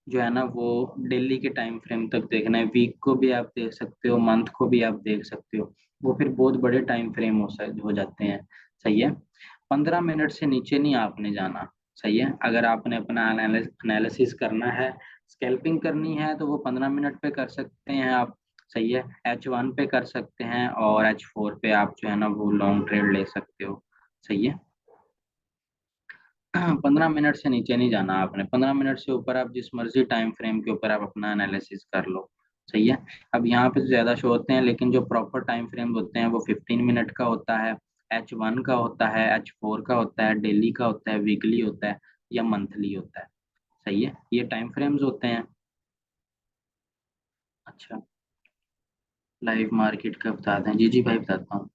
जो है ना वो डेली के टाइम फ्रेम तक देखना है। वीक को भी आप देख सकते हो, मंथ को भी आप देख सकते हो। वो फिर बहुत बड़े टाइम फ्रेम हो जाते हैं। सही है। 15 मिनट से नीचे नहीं आपने जाना। सही है। अगर आपने अपना एनालिसिस करना है, स्कैल्पिंग करनी है, तो वो 15 मिनट पे कर सकते हैं आप। सही है। H1 पे कर सकते हैं और H4 पे आप जो है ना वो लॉन्ग ट्रेड ले सकते हो। सही है। 15 मिनट से नीचे नहीं जाना आपने। 15 मिनट से ऊपर आप जिस मर्जी टाइम फ्रेम के ऊपर आप अपना एनालिसिस कर लो। सही है। अब यहाँ पे ज्यादा शो होते हैं, लेकिन जो प्रॉपर टाइम फ्रेम होते हैं वो 15 मिनट का होता है, H1 का होता है, H4 का होता है, डेली का होता है, वीकली होता है, या मंथली होता है। सही है। ये टाइम फ्रेम्स होते हैं। अच्छा, लाइव मार्केट का बता दें? जी जी भाई बताता हूँ।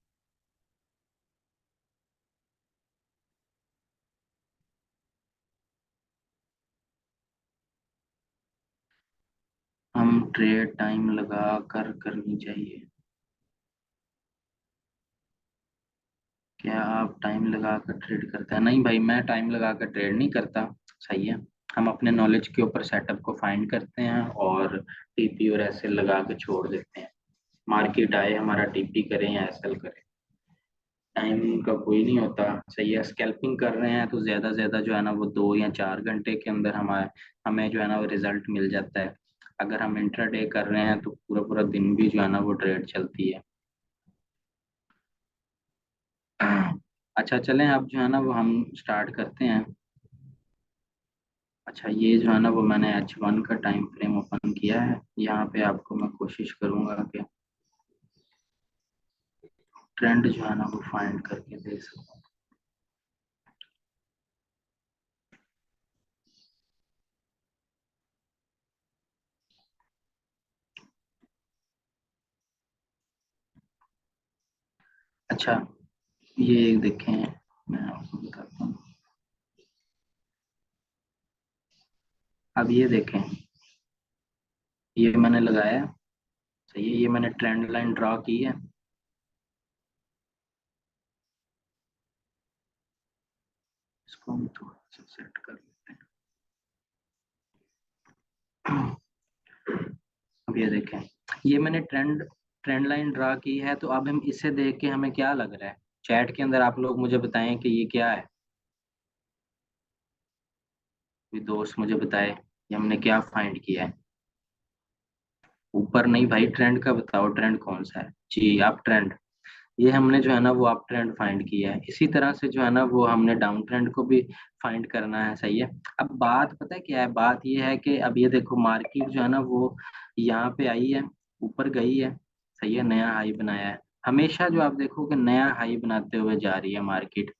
हम ट्रेड टाइम लगा कर करनी चाहिए? क्या आप टाइम लगा कर ट्रेड करते हैं? नहीं भाई, मैं टाइम लगा कर ट्रेड नहीं करता। सही है। हम अपने नॉलेज के ऊपर सेटअप को फाइंड करते हैं और टीपी और एसएल लगा के छोड़ देते हैं। मार्केट आए हमारा टीपी करें या एसएल करें, टाइम का कोई नहीं होता। सही है। स्कैल्पिंग कर रहे हैं तो ज्यादा से ज्यादा जो है ना वो 2 या 4 घंटे के अंदर हमारे हमें जो है ना वो रिजल्ट मिल जाता है। अगर हम इंट्राडे कर रहे हैं तो पूरा पूरा दिन भी जो है ना वो ट्रेड चलती है। अच्छा चलें, अब जो है ना वो हम स्टार्ट करते हैं। अच्छा, ये जो है ना वो मैंने H1 का टाइम फ्रेम ओपन किया है। यहाँ पे आपको मैं कोशिश करूंगा कि ट्रेंड जो है ना वो फाइंड करके दे सकूं। अच्छा, ये देखें, मैं आपको बताता हूँ। अब ये देखें, ये मैंने लगाया, सही है, ये मैंने ट्रेंड लाइन ड्रॉ की है। इसको हम थोड़ा सा सेट कर लेते हैं। अब ये देखें, ये मैंने ट्रेंड ट्रेंड लाइन ड्रा की है। तो अब हम इसे देख के हमें क्या लग रहा है? चैट के अंदर आप लोग मुझे बताएं कि ये क्या है। कोई दोस्त मुझे बताए कि हमने क्या फाइंड किया है। ऊपर नहीं भाई, ट्रेंड का बताओ, ट्रेंड कौन सा है जी? आप ट्रेंड, ये हमने जो है ना वो अप ट्रेंड फाइंड किया है। इसी तरह से जो है ना वो हमने डाउन ट्रेंड को भी फाइंड करना है, सही है। अब बात पता है क्या है? बात ये है कि अब ये देखो, मार्केट जो है ना वो यहाँ पे आई है, ऊपर गई है, सही है, नया हाई बनाया है। हमेशा जो आप देखोगे नया हाई बनाते हुए जा रही है मार्केट।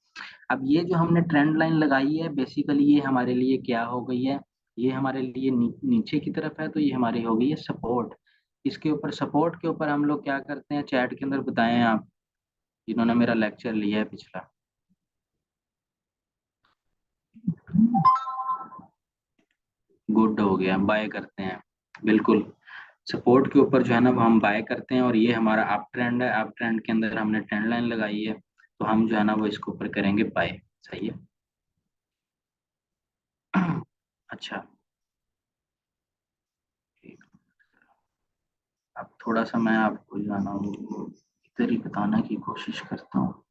अब ये जो हमने ट्रेंड लाइन लगाई है, बेसिकली ये हमारे लिए क्या हो गई है? ये हमारे लिए नीचे की तरफ है, तो ये हमारी हो गई है सपोर्ट। इसके ऊपर, सपोर्ट के ऊपर हम लोग क्या करते हैं? चैट के अंदर बताएं आप, जिन्होंने मेरा लेक्चर लिया है पिछला। गुड हो गया, बाय करते हैं, बिल्कुल। सपोर्ट के ऊपर जो है ना वो हम बाय करते हैं, और ये हमारा अप ट्रेंड है। अप ट्रेंड के अंदर हमने ट्रेंड लाइन लगाई है, तो हम जो है ना वो इसके ऊपर करेंगे बाय, सही है। अच्छा, ठीक। अब थोड़ा सा मैं आपको जो है ना वो इधर ही बताने की कोशिश करता हूँ।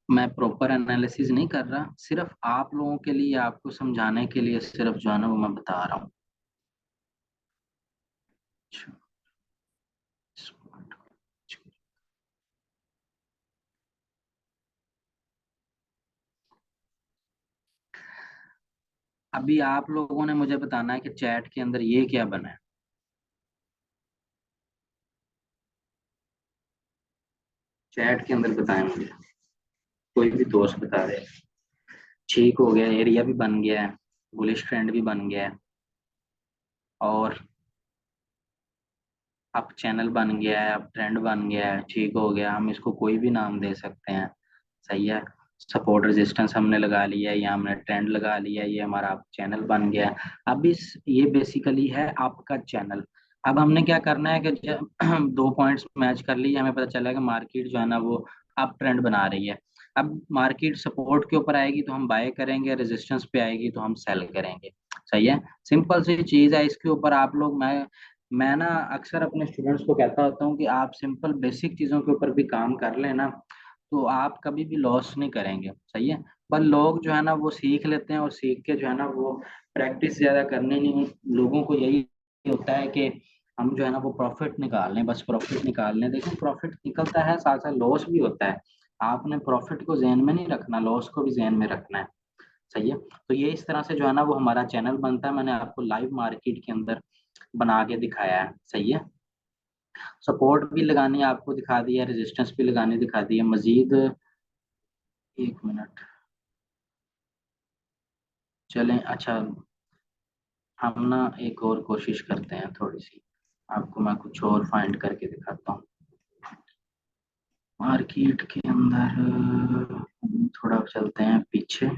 मैं प्रॉपर एनालिसिस नहीं कर रहा, सिर्फ आप लोगों के लिए, आपको समझाने के लिए सिर्फ जो है ना वो मैं बता रहा हूँ। अच्छा, अभी आप लोगों ने मुझे बताना है कि चैट के अंदर ये क्या बना है। चैट के अंदर बताएं मुझे, कोई भी दोस्त बता दे। ठीक हो गया, एरिया भी बन गया है, बुलिश ट्रेंड भी बन गया है, और अब चैनल बन गया है, अब ट्रेंड बन गया है, ठीक हो गया। हम इसको कोई भी नाम दे सकते हैं, सही है। सपोर्ट रेजिस्टेंस हमने लगा लिया है, या हमने ट्रेंड लगा लिया है, ये हमारा अब चैनल बन गया है। अब इस, ये बेसिकली है आपका चैनल। अब हमने क्या करना है कि जब दो पॉइंट्स मैच कर लिए, हमें पता चला कि मार्केट जो है ना वो अप ट्रेंड बना रही है। अब मार्केट सपोर्ट के ऊपर आएगी तो हम बाय करेंगे, रेजिस्टेंस पे आएगी तो हम सेल करेंगे, सही है। सिंपल सी चीज है। इसके ऊपर आप लोग, मैं ना अक्सर अपने स्टूडेंट्स को कहता होता हूँ कि आप सिंपल बेसिक चीजों के ऊपर भी काम कर लेना, तो आप कभी भी लॉस नहीं करेंगे, सही है। पर लोग जो है ना वो सीख लेते हैं, और सीख के जो है ना वो प्रैक्टिस ज्यादा करने नहीं। लोगों को यही होता है कि हम जो है ना वो प्रॉफिट निकाल लें, बस प्रॉफिट निकाल लें। देखो, प्रॉफिट निकलता है, साथ साथ लॉस भी होता है। आपने प्रॉफिट को जहन में नहीं रखना, लॉस को भी जहन में रखना है, सही है। तो ये इस तरह से जो है ना वो हमारा चैनल बनता है। मैंने आपको लाइव मार्केट के अंदर बना के दिखाया है, सही है। सपोर्ट भी लगानी आपको दिखा दिया, रेजिस्टेंस भी लगानी दिखा दी है। मजीद एक मिनट, चलें। अच्छा, हम ना एक और कोशिश करते हैं थोड़ी सी, आपको मैं कुछ और फाइंड करके दिखाता हूँ मार्केट के अंदर। थोड़ा चलते हैं पीछे।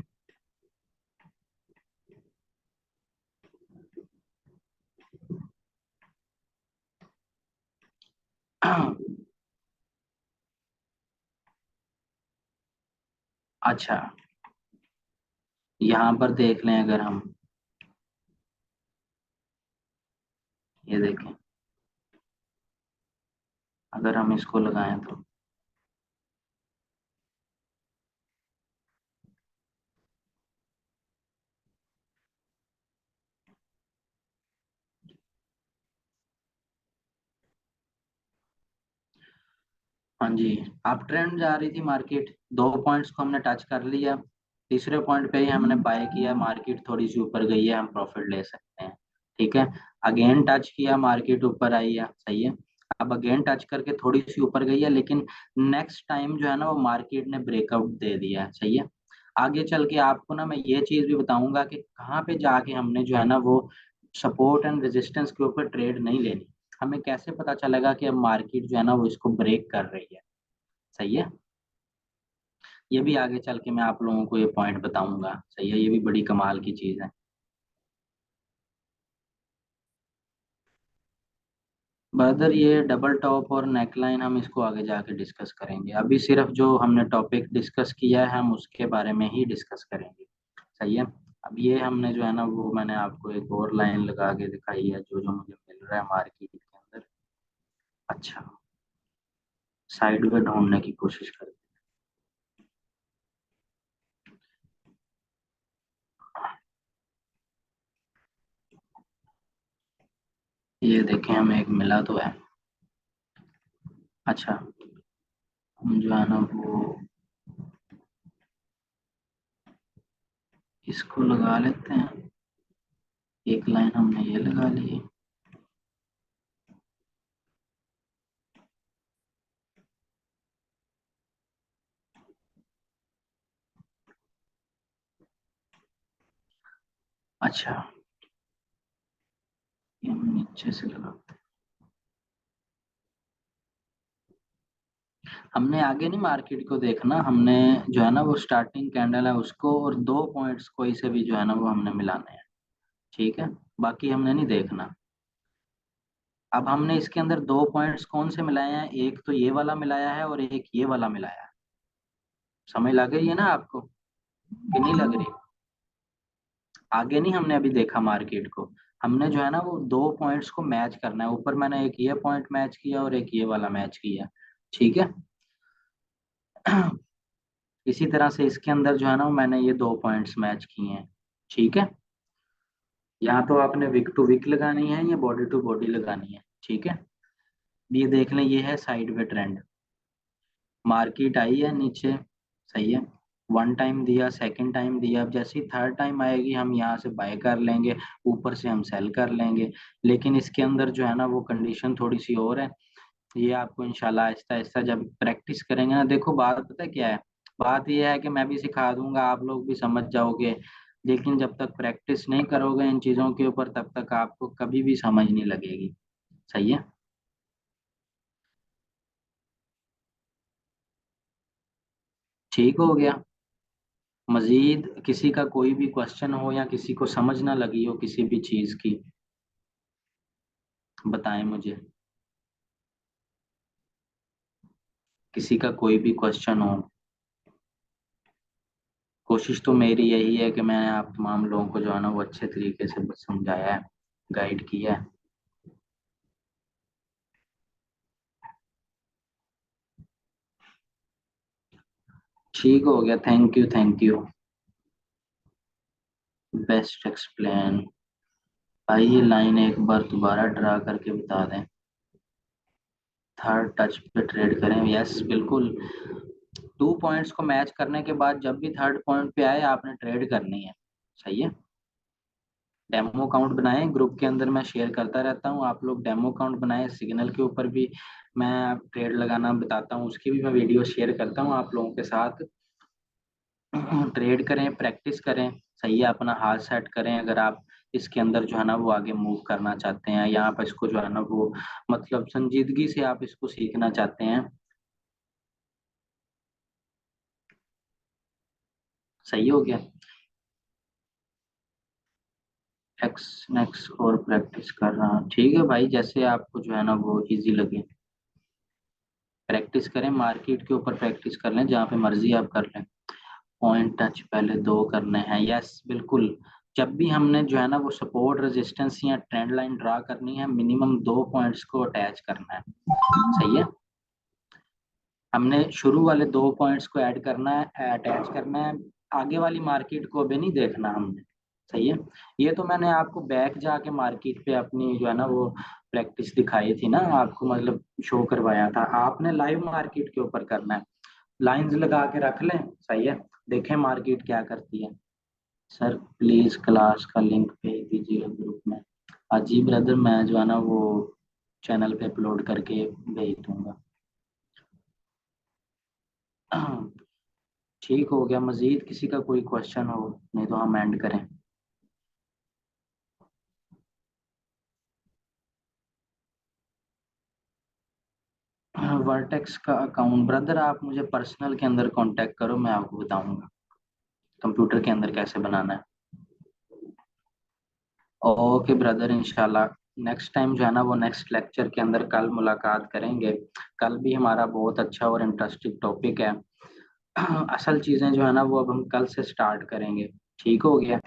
अच्छा, यहाँ पर देख लें, अगर हम ये देखें, अगर हम इसको लगाएं तो हाँ जी, आप ट्रेंड जा रही थी मार्केट, 2 पॉइंट्स को हमने टच कर लिया, तीसरे पॉइंट पे ही हमने बाय किया, मार्केट थोड़ी सी ऊपर गई है, हम प्रॉफिट ले सकते हैं। ठीक है, अगेन टच किया, मार्केट ऊपर आई है, सही है। अब अगेन टच करके थोड़ी सी ऊपर गई है, लेकिन नेक्स्ट टाइम जो है ना वो मार्केट ने ब्रेकआउट दे दिया है, सही है। आगे चल के आपको ना मैं ये चीज भी बताऊंगा कि कहाँ पे जाके हमने जो है ना वो सपोर्ट एंड रेजिस्टेंस के ऊपर ट्रेड नहीं लेनी। हमें कैसे पता चलेगा कि अब मार्केट जो है ना वो इसको ब्रेक कर रही है, सही है। ये भी आगे चल के मैं आप लोगों को ये पॉइंट बताऊंगा, सही है, ये भी बड़ी कमाल की चीज है। ब्रदर ये डबल टॉप और नेकलाइन हम इसको आगे जाके डिस्कस करेंगे, अभी सिर्फ जो हमने टॉपिक डिस्कस किया है हम उसके बारे में ही डिस्कस करेंगे, सही है। अब ये हमने जो है ना वो मैंने आपको एक और लाइन लगा के दिखाई है, जो जो मुझे मिल रहा है मार्केट के अंदर। अच्छा, साइड वे ढूंढने की कोशिश करें। ये देखें, हमें एक मिला तो है। अच्छा, हम जो है ना वो इसको लगा लेते हैं, एक लाइन हमने ये लगा ली है। अच्छा, ये हम नीचे से लगा, हमने आगे नहीं मार्केट को देखना, हमने जो है ना वो स्टार्टिंग कैंडल है उसको और 2 पॉइंट्स कोई से भी जो है ना वो हमने मिलाने हैं, ठीक है। बाकी हमने नहीं देखना। अब हमने इसके अंदर 2 पॉइंट्स कौन से मिलाए हैं, एक तो ये वाला मिलाया है और एक ये वाला मिलाया है। समझ लग रही है ना आपको कि नहीं लग रही? आगे नहीं हमने अभी देखा मार्केट को, हमने जो है ना वो 2 पॉइंट्स को मैच करना है, ऊपर मैंने एक ये पॉइंट मैच किया और एक ये वाला मैच किया, ठीक है। इसी तरह से इसके अंदर जो है ना मैंने ये 2 पॉइंट्स मैच किए हैं, ठीक है। यहाँ तो आपने विक टू विक लगानी है या बॉडी टू बॉडी लगानी है, ठीक है। ये देख लें, ये है side way trend, market I है नीचे, सही है। वन टाइम दिया, सेकंड टाइम दिया, अब जैसे ही थर्ड टाइम आएगी हम यहाँ से बाय कर लेंगे, ऊपर से हम सेल कर लेंगे। लेकिन इसके अंदर जो है ना वो कंडीशन थोड़ी सी और है, ये आपको इंशाल्लाह आहिस्ता आहिस्ता जब प्रैक्टिस करेंगे ना, देखो बात पता है क्या है, बात ये है कि मैं भी सिखा दूंगा, आप लोग भी समझ जाओगे, लेकिन जब तक प्रैक्टिस नहीं करोगे इन चीजों के ऊपर तब तक आपको कभी भी समझ नहीं लगेगी, सही है। ठीक हो गया। मजीद किसी का कोई भी क्वेश्चन हो या किसी को समझ ना लगी हो किसी भी चीज की, बताएं मुझे। किसी का कोई भी क्वेश्चन हो, कोशिश तो मेरी यही है कि मैंने आप तमाम लोगों को जो है ना वो अच्छे तरीके से समझाया है, गाइड किया है। ठीक हो गया, thank you thank you. Best explain. भाई ये लाइन एक बार दोबारा ड्रा करके बता दें। थर्ड टच पे ट्रेड करें, यस बिल्कुल। 2 पॉइंट्स को मैच करने के बाद जब भी थर्ड पॉइंट पे आए आपने ट्रेड करनी है, सही है। डेमो अकाउंट बनाएं, ग्रुप के अंदर मैं शेयर करता रहता हूँ, आप लोग डेमो अकाउंट बनाएं, सिग्नल के ऊपर भी मैं ट्रेड लगाना बताता हूँ, उसकी भी मैं वीडियो शेयर करता हूँ आप लोगों के साथ। ट्रेड करें, प्रैक्टिस करें, सही है, अपना हाथ सेट करें, अगर आप इसके अंदर जो है ना वो आगे मूव करना चाहते हैं या आप इसको जो है ना वो मतलब संजीदगी से आप इसको सीखना चाहते हैं, सही हो गया। एक्स नेक्स्ट और प्रैक्टिस कर रहा हूँ, ठीक है भाई, जैसे आपको जो है ना वो इजी लगे। प्रैक्टिस करें, मार्केट के ऊपर प्रैक्टिस कर लें, जहाँ पे मर्जी आप कर लें। पॉइंट टच पहले 2 करने हैं, यस बिल्कुल। जब भी हमने जो है ना वो सपोर्ट रेजिस्टेंस या ट्रेंड लाइन ड्रा करनी है, मिनिमम 2 पॉइंट्स को अटैच करना है, सही है। हमने शुरू वाले 2 पॉइंट्स को ऐड करना है, अटैच करना है, आगे वाली मार्केट को अभी नहीं देखना हमने, सही है। ये तो मैंने आपको बैक जाके मार्केट पे अपनी जो है ना वो प्रैक्टिस दिखाई थी ना आपको, मतलब शो करवाया था। आपने लाइव मार्केट के ऊपर करना है, लाइंस लगा के रख लें। सही है, देखें मार्केट क्या करती है। सर प्लीज क्लास का लिंक भेज दीजिए ग्रुप में। अजी ब्रदर, मैं जो है ना वो चैनल पे अपलोड करके भेज दूंगा। ठीक हो गया। मजीद किसी का कोई क्वेश्चन हो, नहीं तो हम एंड करें। वर्टेक्स का अकाउंट ब्रदर आप मुझे पर्सनल के अंदर कांटेक्ट करो, मैं आपको बताऊंगा कंप्यूटर के अंदर कैसे बनाना है। ओके ब्रदर, इंशाल्लाह नेक्स्ट टाइम जो है ना वो नेक्स्ट लेक्चर के अंदर कल मुलाकात करेंगे। कल भी हमारा बहुत अच्छा और इंटरेस्टिंग टॉपिक है। असल चीजें जो है ना वो अब हम कल से स्टार्ट करेंगे। ठीक हो गया।